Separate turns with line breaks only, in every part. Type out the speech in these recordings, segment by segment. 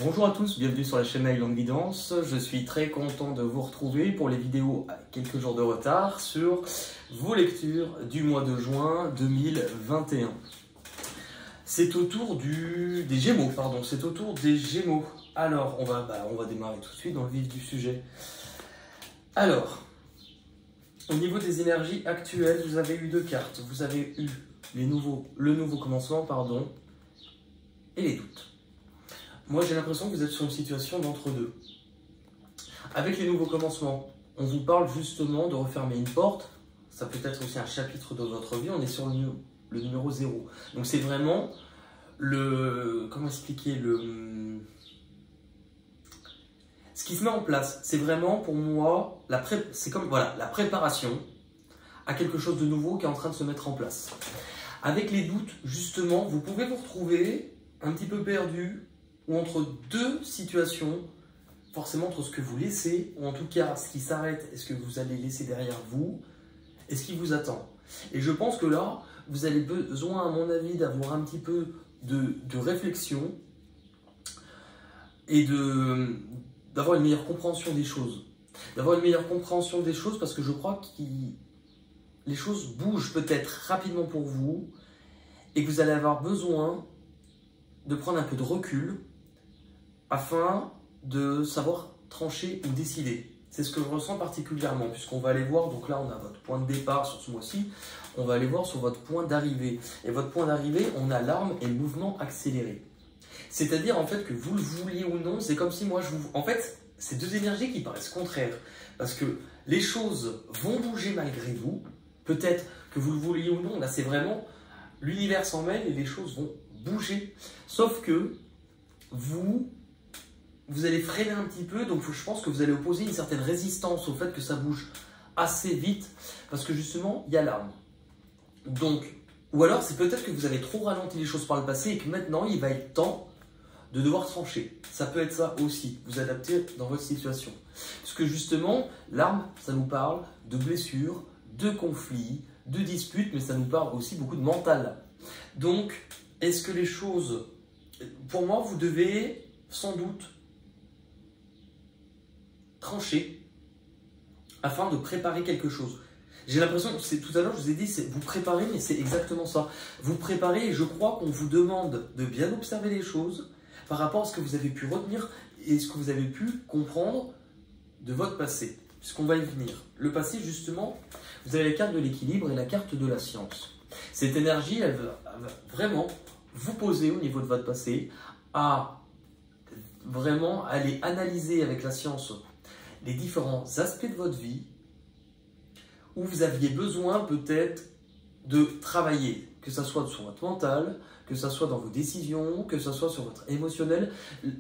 Bonjour à tous, bienvenue sur la chaîne Island Guidance. Je suis très content de vous retrouver pour les vidéos à quelques jours de retard sur vos lectures du mois de juin 2021. C'est au tour des Gémeaux, c'est au tour des Gémeaux. Alors, on va démarrer tout de suite dans le vif du sujet. Alors, au niveau des énergies actuelles, vous avez eu deux cartes. Vous avez eu le nouveau commencement, et les doutes. Moi, j'ai l'impression que vous êtes sur une situation d'entre-deux. Avec les nouveaux commencements, on vous parle justement de refermer une porte. Ça peut être aussi un chapitre de votre vie. On est sur le numéro 0. Donc, c'est vraiment comment expliquer ce qui se met en place. C'est vraiment, pour moi, c'est comme la préparation à quelque chose de nouveau qui est en train de se mettre en place. Avec les doutes, justement, vous pouvez vous retrouver un petit peu perdu, ou entre deux situations, forcément entre ce que vous laissez, ou en tout cas ce qui s'arrête et ce que vous allez laisser derrière vous, et ce qui vous attend. Et je pense que là, vous avez besoin, à mon avis, d'avoir un petit peu de réflexion et d'avoir une meilleure compréhension des choses. D'avoir une meilleure compréhension des choses parce que je crois que les choses bougent peut-être rapidement pour vous et que vous allez avoir besoin de prendre un peu de recul afin de savoir trancher ou décider. C'est ce que je ressens particulièrement, puisqu'on va aller voir, donc là on a votre point de départ sur ce mois-ci, on va aller voir sur votre point d'arrivée. Et votre point d'arrivée, on a l'arme et le mouvement accéléré. C'est-à-dire en fait que vous le vouliez ou non, c'est comme si moi je vous... En fait, c'est deux énergies qui paraissent contraires, parce que les choses vont bouger malgré vous, peut-être que vous le vouliez ou non, là c'est vraiment l'univers s'en mêle et les choses vont bouger, sauf que vous allez freiner un petit peu, donc je pense que vous allez opposer une certaine résistance au fait que ça bouge assez vite, parce que justement, il y a l'arme. Donc, ou alors c'est peut-être que vous avez trop ralenti les choses par le passé et que maintenant, il va être temps de devoir trancher. Ça peut être ça aussi, vous adapter dans votre situation. Parce que justement, l'arme, ça nous parle de blessures, de conflits, de disputes, mais ça nous parle aussi beaucoup de mental. Donc, est-ce que les choses... Pour moi, vous devez sans doute trancher afin de préparer quelque chose. J'ai l'impression, tout à l'heure je vous ai dit, vous préparez, mais c'est exactement ça. Vous préparez et je crois qu'on vous demande de bien observer les choses par rapport à ce que vous avez pu retenir et ce que vous avez pu comprendre de votre passé. Puisqu'on va y venir. Le passé, justement, vous avez la carte de l'équilibre et la carte de la science. Cette énergie, elle va vraiment vous poser au niveau de votre passé à vraiment aller analyser avec la science les différents aspects de votre vie où vous aviez besoin peut-être de travailler, que ce soit sur votre mental, que ce soit dans vos décisions, que ce soit sur votre émotionnel.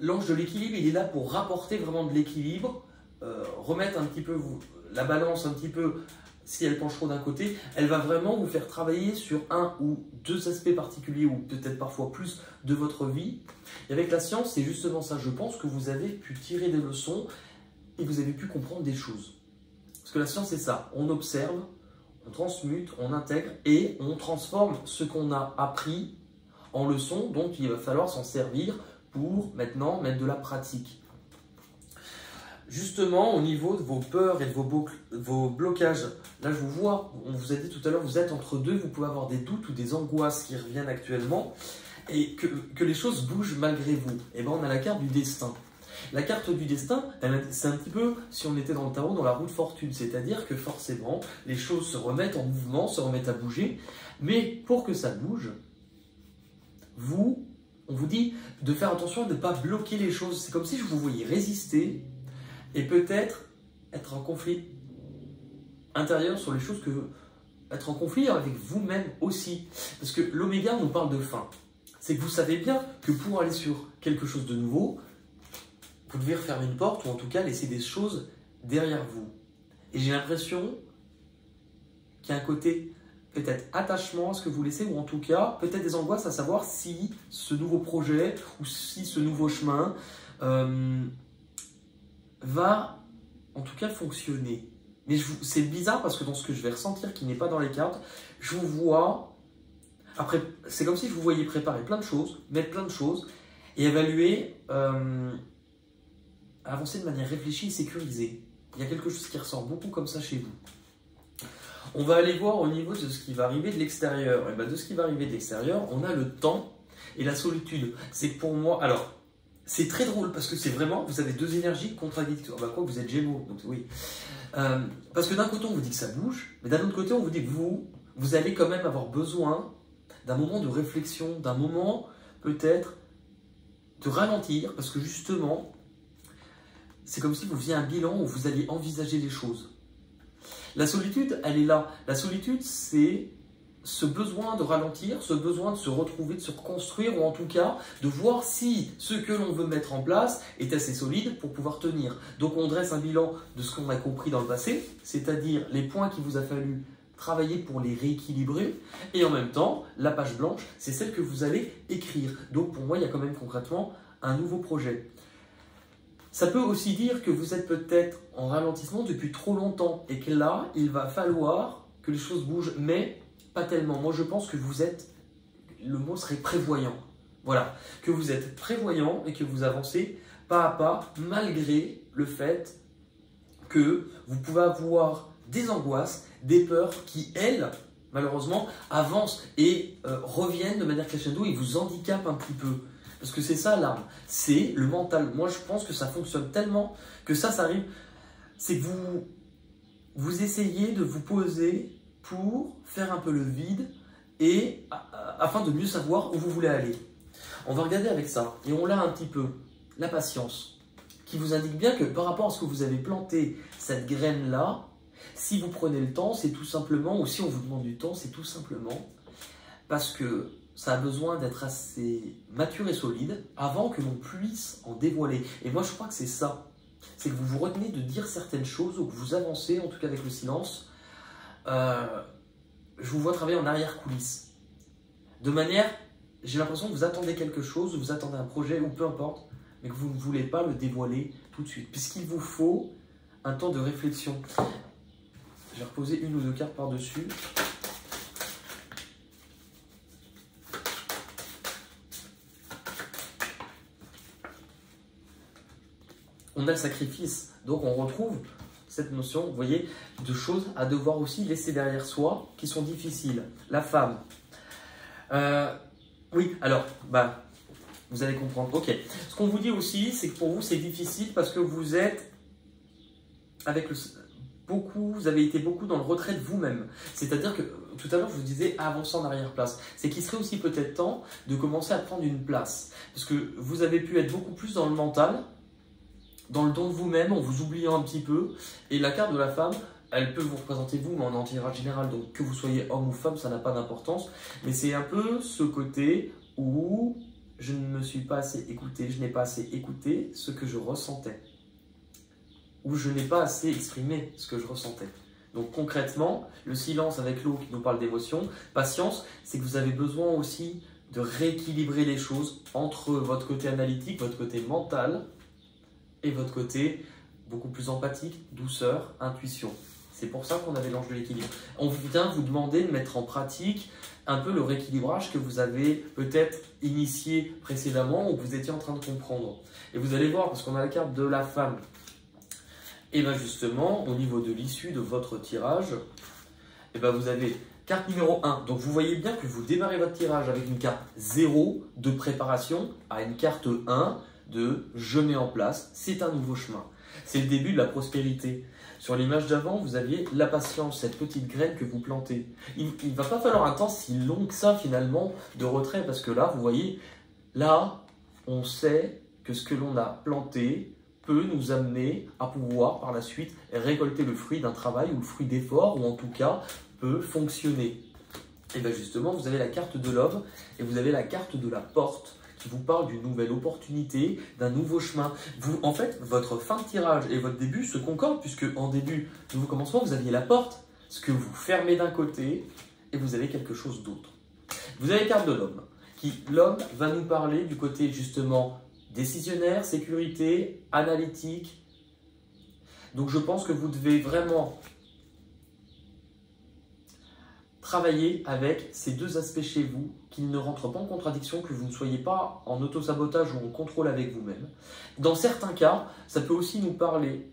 L'ange de l'équilibre, il est là pour rapporter vraiment de l'équilibre, remettre un petit peu la balance un petit peu. Si elle penche trop d'un côté, elle va vraiment vous faire travailler sur un ou deux aspects particuliers ou peut-être parfois plus de votre vie. Et avec la science, c'est justement ça. Je pense que vous avez pu tirer des leçons et vous avez pu comprendre des choses. Parce que la science, c'est ça. On observe, on transmute, on intègre et on transforme ce qu'on a appris en leçons dont il va falloir s'en servir pour maintenant mettre de la pratique. Justement, au niveau de vos peurs et de vos blocages, là je vous vois, on vous a dit tout à l'heure, vous êtes entre deux, vous pouvez avoir des doutes ou des angoisses qui reviennent actuellement et que les choses bougent malgré vous. Et bien on a la carte du destin. La carte du destin, c'est un petit peu, si on était dans le tarot, dans la roue de fortune, c'est-à-dire que forcément, les choses se remettent en mouvement, se remettent à bouger, mais pour que ça bouge, on vous dit de faire attention à ne pas bloquer les choses. C'est comme si je vous voyais résister et peut-être être en conflit intérieur sur les choses être en conflit avec vous-même aussi. Parce que l'oméga nous parle de fin. C'est que vous savez bien que pour aller sur quelque chose de nouveau, vous devez refermer une porte ou en tout cas laisser des choses derrière vous. Et j'ai l'impression qu'il y a un côté peut-être attachement à ce que vous laissez ou en tout cas peut-être des angoisses à savoir si ce nouveau projet ou si ce nouveau chemin va en tout cas fonctionner. Mais c'est bizarre parce que dans ce que je vais ressentir qui n'est pas dans les cartes, je vous vois, après c'est comme si je vous voyais préparer plein de choses, mettre plein de choses et évaluer, avancer de manière réfléchie et sécurisée. Il y a quelque chose qui ressort beaucoup comme ça chez vous. On va aller voir au niveau de ce qui va arriver de l'extérieur. Et bien de ce qui va arriver de l'extérieur, on a le temps et la solitude. C'est pour moi, alors, c'est très drôle parce que c'est vraiment, vous avez deux énergies contradictoires. Bah quoi, vous êtes Gémeaux, donc oui. Parce que d'un côté, on vous dit que ça bouge, mais d'un autre côté, on vous dit que vous allez quand même avoir besoin d'un moment de réflexion, d'un moment peut-être de ralentir, parce que justement, c'est comme si vous faisiez un bilan où vous alliez envisager les choses. La solitude, elle est là. La solitude, c'est ce besoin de ralentir, ce besoin de se retrouver, de se reconstruire, ou en tout cas, de voir si ce que l'on veut mettre en place est assez solide pour pouvoir tenir. Donc on dresse un bilan de ce qu'on a compris dans le passé, c'est-à-dire les points qu'il vous a fallu travailler pour les rééquilibrer, et en même temps, la page blanche, c'est celle que vous allez écrire. Donc pour moi, il y a quand même concrètement un nouveau projet. Ça peut aussi dire que vous êtes peut-être en ralentissement depuis trop longtemps et que là, il va falloir que les choses bougent, mais pas tellement. Moi, je pense que vous êtes, le mot serait prévoyant. Voilà, que vous êtes prévoyant et que vous avancez pas à pas, malgré le fait que vous pouvez avoir des angoisses, des peurs qui, elles, malheureusement, avancent et reviennent de manière crescendo et vous handicapent un petit peu. Parce que c'est ça l'arme, c'est le mental. Moi, je pense que ça fonctionne tellement que ça arrive. C'est que vous essayez de vous poser pour faire un peu le vide et afin de mieux savoir où vous voulez aller. On va regarder avec ça et on l'a un petit peu. La patience, qui vous indique bien que par rapport à ce que vous avez planté, cette graine-là, si vous prenez le temps, c'est tout simplement, ou si on vous demande du temps, c'est tout simplement parce que ça a besoin d'être assez mature et solide avant que l'on puisse en dévoiler. Et moi, je crois que c'est ça. C'est que vous vous retenez de dire certaines choses ou que vous avancez, en tout cas avec le silence. Je vous vois travailler en arrière-coulisses. De manière, j'ai l'impression que vous attendez quelque chose, vous attendez un projet ou peu importe, mais que vous ne voulez pas le dévoiler tout de suite. Puisqu'il vous faut un temps de réflexion. Je vais reposer une ou deux cartes par-dessus. On a le sacrifice, donc on retrouve cette notion, vous voyez, de choses à devoir aussi laisser derrière soi qui sont difficiles. La femme. Oui, alors, vous allez comprendre. Ok. Ce qu'on vous dit aussi, c'est que pour vous, c'est difficile parce que vous êtes vous avez été beaucoup dans le retrait de vous-même. C'est-à-dire que tout à l'heure, je vous disais avancer en arrière-place. C'est qu'il serait aussi peut-être temps de commencer à prendre une place. Parce que vous avez pu être beaucoup plus dans le mental, dans le don de vous-même, en vous oubliant un petit peu. Et la carte de la femme, elle peut vous représenter vous, mais en tirage général. Donc que vous soyez homme ou femme, ça n'a pas d'importance. Mais c'est un peu ce côté où je ne me suis pas assez écouté, je n'ai pas assez écouté ce que je ressentais. Où je n'ai pas assez exprimé ce que je ressentais. Donc concrètement, le silence avec l'eau qui nous parle d'émotion, patience, c'est que vous avez besoin aussi de rééquilibrer les choses entre votre côté analytique, votre côté mental, et votre côté beaucoup plus empathique, douceur, intuition. C'est pour ça qu'on avait l'ange de l'équilibre. On vient vous demander de mettre en pratique un peu le rééquilibrage que vous avez peut-être initié précédemment ou que vous étiez en train de comprendre. Et vous allez voir, parce qu'on a la carte de la femme, et bien justement, au niveau de l'issue de votre tirage, et ben vous avez carte numéro 1. Donc vous voyez bien que vous démarrez votre tirage avec une carte 0 de préparation à une carte 1 de je mets en place, c'est un nouveau chemin. C'est le début de la prospérité. Sur l'image d'avant, vous aviez la patience, cette petite graine que vous plantez. Il ne va pas falloir un temps si long que ça finalement de retrait parce que là, vous voyez, là, on sait que ce que l'on a planté peut nous amener à pouvoir par la suite récolter le fruit d'un travail ou le fruit d'effort ou en tout cas peut fonctionner. Et bien justement, vous avez la carte de l'homme et vous avez la carte de la porte qui vous parle d'une nouvelle opportunité, d'un nouveau chemin. En fait, votre fin de tirage et votre début se concordent, puisque en début, nouveau commencement, vous aviez la porte, ce que vous fermez d'un côté, et vous avez quelque chose d'autre. Vous avez la carte de l'homme, l'homme va nous parler du côté justement décisionnaire, sécurité, analytique. Donc je pense que vous devez vraiment travailler avec ces deux aspects chez vous qu'il ne rentre pas en contradiction, que vous ne soyez pas en auto-sabotage ou en contrôle avec vous-même. Dans certains cas, ça peut aussi nous parler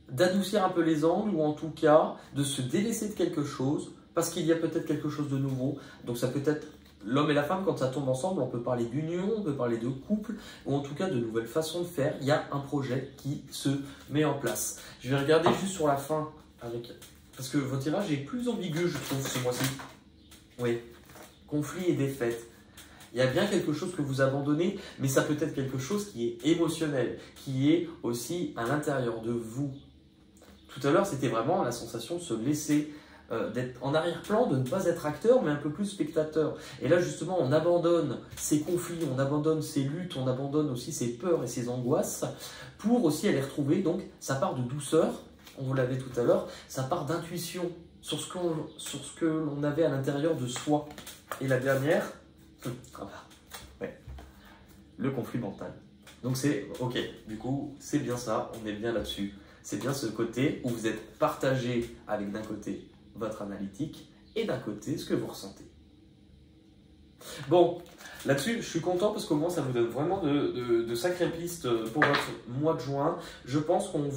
d'adoucir un peu les angles ou en tout cas de se délaisser de quelque chose parce qu'il y a peut-être quelque chose de nouveau. Donc ça peut être l'homme et la femme quand ça tombe ensemble, on peut parler d'union, on peut parler de couple ou en tout cas de nouvelles façons de faire. Il y a un projet qui se met en place. Je vais regarder juste sur la fin parce que votre tirage est plus ambigu je trouve ce mois-ci. Oui, conflit et défaite. Il y a bien quelque chose que vous abandonnez, mais ça peut être quelque chose qui est émotionnel, qui est aussi à l'intérieur de vous. Tout à l'heure, c'était vraiment la sensation de se laisser, d'être en arrière-plan, de ne pas être acteur, mais un peu plus spectateur. Et là, justement, on abandonne ces conflits, on abandonne ces luttes, on abandonne aussi ces peurs et ces angoisses pour aussi aller retrouver, donc, ça part de douceur, on vous l'avait tout à l'heure, ça part d'intuition sur ce que l'on avait à l'intérieur de soi. Et la dernière, ouais, le conflit mental. Donc c'est, ok, du coup, c'est bien ça, on est bien là-dessus. C'est bien ce côté où vous êtes partagé avec d'un côté votre analytique et d'un côté ce que vous ressentez. Bon, là-dessus, je suis content parce qu'au moins ça vous donne vraiment de sacrées pistes pour votre mois de juin. Je pense qu'on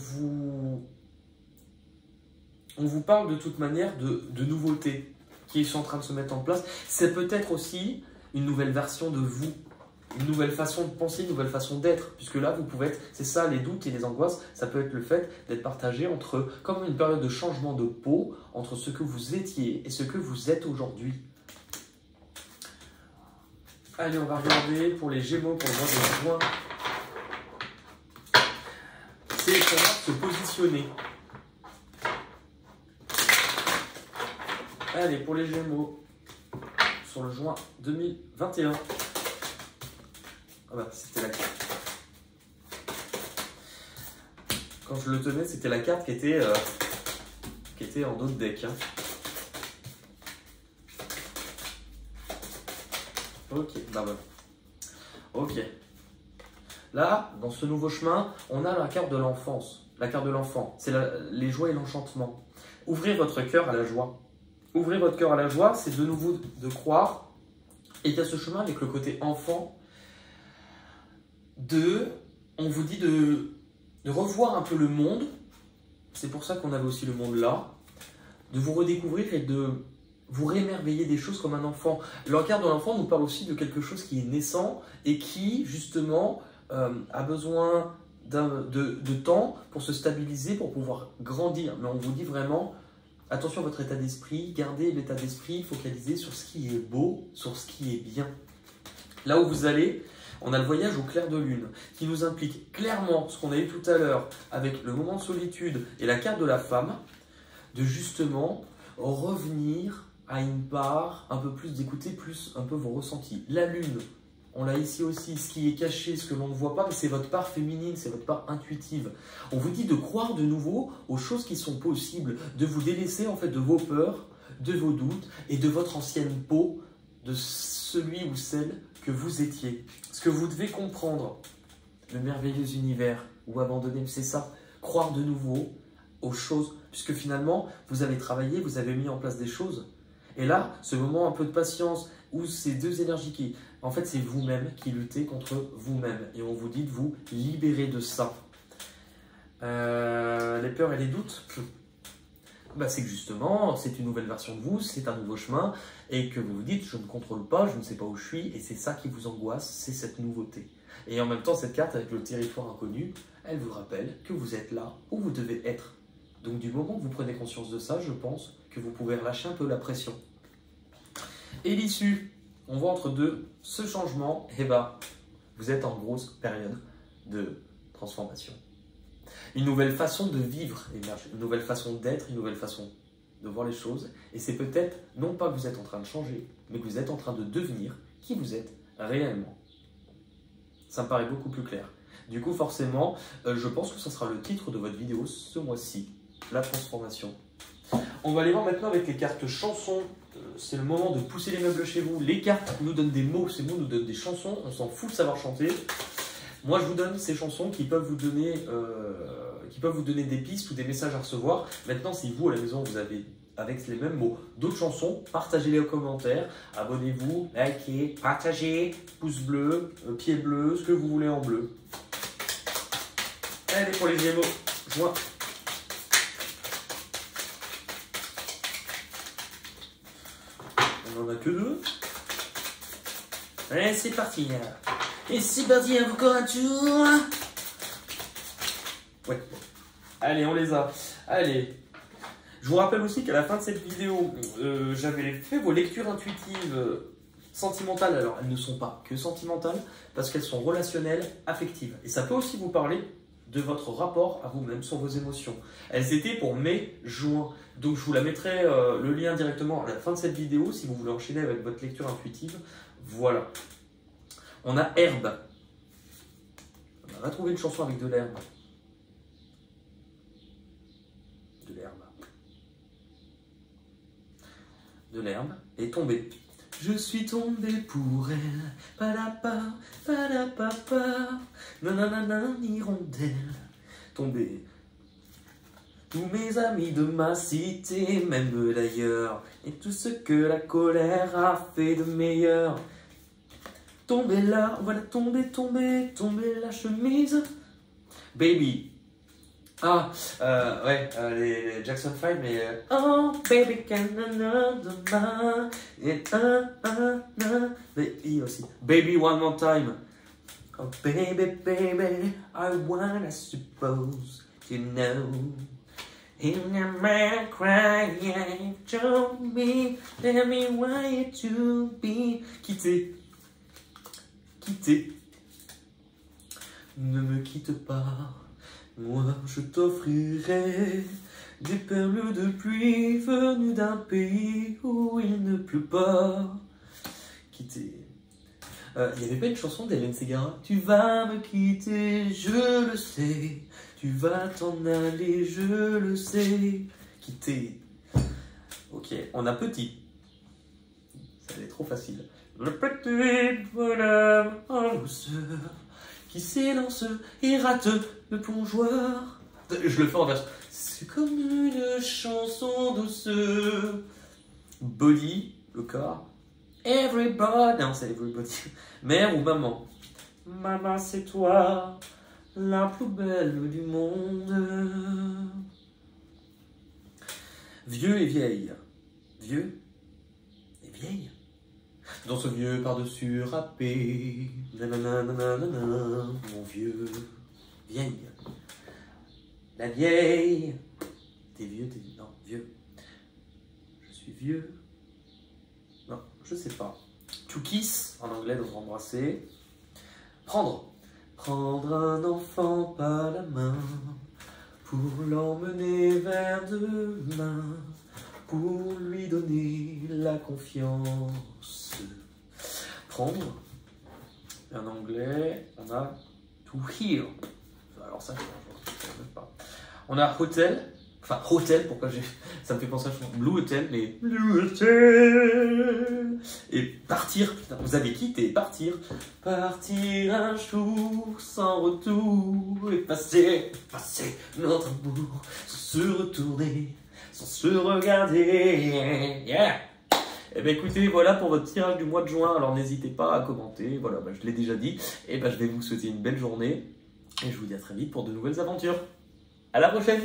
vous parle de toute manière de nouveautés qui sont en train de se mettre en place. C'est peut-être aussi une nouvelle version de vous. Une nouvelle façon de penser, une nouvelle façon d'être, puisque là, vous pouvez être, c'est ça, les doutes et les angoisses, ça peut être le fait d'être partagé entre, comme une période de changement de peau, entre ce que vous étiez et ce que vous êtes aujourd'hui. Allez, on va regarder pour les Gémeaux pour le mois de juin. C'est savoir se positionner. Allez, pour les Gémeaux, sur le juin 2021. Ah bah, c'était la carte. Quand je le tenais, c'était la carte qui était en dos de deck. Hein. Ok, bah voilà. Ok. Là, dans ce nouveau chemin, on a la carte de l'enfance. La carte de l'enfant, c'est les joies et l'enchantement. Ouvrez votre cœur à la joie. Ouvrez votre cœur à la joie, c'est de nouveau de croire. Et il y a ce chemin avec le côté enfant. On vous dit de revoir un peu le monde, c'est pour ça qu'on avait aussi le monde là, de vous redécouvrir et de vous réémerveiller des choses comme un enfant. La carte de l'enfant nous parle aussi de quelque chose qui est naissant et qui, justement, a besoin de temps pour se stabiliser, pour pouvoir grandir. Mais on vous dit vraiment, attention à votre état d'esprit, gardez l'état d'esprit, focalisez sur ce qui est beau, sur ce qui est bien. Là où vous allez, on a le voyage au clair de lune qui nous implique clairement ce qu'on a eu tout à l'heure avec le moment de solitude et la carte de la femme, de justement revenir à une part un peu plus d'écouter plus un peu vos ressentis. La lune, on l'a ici aussi, ce qui est caché, ce que l'on ne voit pas, mais c'est votre part féminine, c'est votre part intuitive. On vous dit de croire de nouveau aux choses qui sont possibles, de vous délaisser en fait de vos peurs, de vos doutes et de votre ancienne peau, de celui ou celle que vous étiez. Ce que vous devez comprendre, le merveilleux univers, ou abandonner, c'est ça, croire de nouveau aux choses, puisque finalement, vous avez travaillé, vous avez mis en place des choses. Et là, ce moment un peu de patience, où ces deux énergies qui... En fait, c'est vous-même qui luttez contre vous-même. Et on vous dit de vous libérer de ça. Les peurs et les doutes, bah, c'est que justement, c'est une nouvelle version de vous, c'est un nouveau chemin, et que vous vous dites, je ne contrôle pas, je ne sais pas où je suis, et c'est ça qui vous angoisse, c'est cette nouveauté. Et en même temps, cette carte avec le territoire inconnu, elle vous rappelle que vous êtes là où vous devez être. Donc du moment que vous prenez conscience de ça, je pense que vous pouvez relâcher un peu la pression. Et l'issue, on voit entre deux, ce changement, et bah, vous êtes en grosse période de transformation. Une nouvelle façon de vivre émerge, une nouvelle façon d'être, une nouvelle façon de voir les choses. Et c'est peut-être, non pas que vous êtes en train de changer, mais que vous êtes en train de devenir qui vous êtes réellement. Ça me paraît beaucoup plus clair. Du coup, forcément, je pense que ça sera le titre de votre vidéo ce mois-ci, la transformation. On va aller voir maintenant avec les cartes chansons. C'est le moment de pousser les meubles chez vous. Les cartes nous donnent des mots, ces mots nous donnent des chansons. On s'en fout de savoir chanter. Moi, je vous donne ces chansons qui peuvent vous donner des pistes ou des messages à recevoir. Maintenant, si vous, à la maison, vous avez avec les mêmes mots. D'autres chansons, partagez-les aux commentaires, abonnez-vous, likez, partagez, pouce bleu, pied bleu, ce que vous voulez en bleu. Allez pour les Gémeaux, joie. On n'en a que 2. Allez, c'est parti. Et c'est parti, encore un tour. Ouais. Allez, on les a. Allez. Je vous rappelle aussi qu'à la fin de cette vidéo, j'avais fait vos lectures intuitives sentimentales. Alors, elles ne sont pas que sentimentales, parce qu'elles sont relationnelles, affectives. Et ça peut aussi vous parler de votre rapport à vous-même, sur vos émotions. Elles étaient pour mai, juin. Donc, je vous la mettrai le lien directement à la fin de cette vidéo, si vous voulez enchaîner avec votre lecture intuitive. Voilà. On a herbe. On va trouver une chanson avec de l'herbe. De l'herbe. De l'herbe et tomber. Je suis tombé pour elle, padapa, padapapa, nanana, hirondelle. Tombé. Tous mes amis de ma cité m'aiment d'ailleurs, et tout ce que la colère a fait de meilleur. Tomber là, voilà, tomber, tomber, tomber la chemise. Baby. Ah, ouais, les Jackson 5, mais... Oh, baby, can another man. Et baby aussi. Baby, one more time. Oh, baby, baby, I wanna suppose you know. In a man crying, show me, tell me why to be. Quitter. Quitter. Ne me quitte pas. Moi, je t'offrirai des perles de pluie venues d'un pays où il ne pleut pas. Quitter. Il n'y avait pas une chanson d'Hélène Ségara? Tu vas me quitter, je le sais. Tu vas t'en aller, je le sais. Quitter. Ok, on a petit. Ça allait trop facile. Le petit bonhomme en douceur qui s'élance et rate le plongeoir. Je le fais en version. C'est comme une chanson douce. Body, le corps. Everybody. Non, c'est everybody. Mère ou maman? Maman, c'est toi, la plus belle du monde. Vieux et vieille. Vieux et vieille. Dans ce vieux par-dessus râpé, nanana, mon vieux, vieille. La vieille. T'es vieux, non, vieux. Je suis vieux. Non, je sais pas. To kiss, en anglais, donc embrasser. Prendre. Prendre un enfant par la main pour l'emmener vers demain, pour lui donner la confiance. Prendre. Et en anglais, on a to heal. Alors ça, je ne sais pas. On a hotel. Enfin, hotel, pourquoi j'ai... Ça me fait penser à Blue Hotel, mais... Blue Hotel. Et partir, putain, vous avez quitté, partir. Partir un jour sans retour. Et passer notre amour. Sans se retourner, sans se regarder. Yeah. Eh bien écoutez, voilà pour votre tirage du mois de juin. Alors n'hésitez pas à commenter. Voilà, bah, je l'ai déjà dit. Et ben je vais vous souhaiter une belle journée. Et je vous dis à très vite pour de nouvelles aventures. À la prochaine!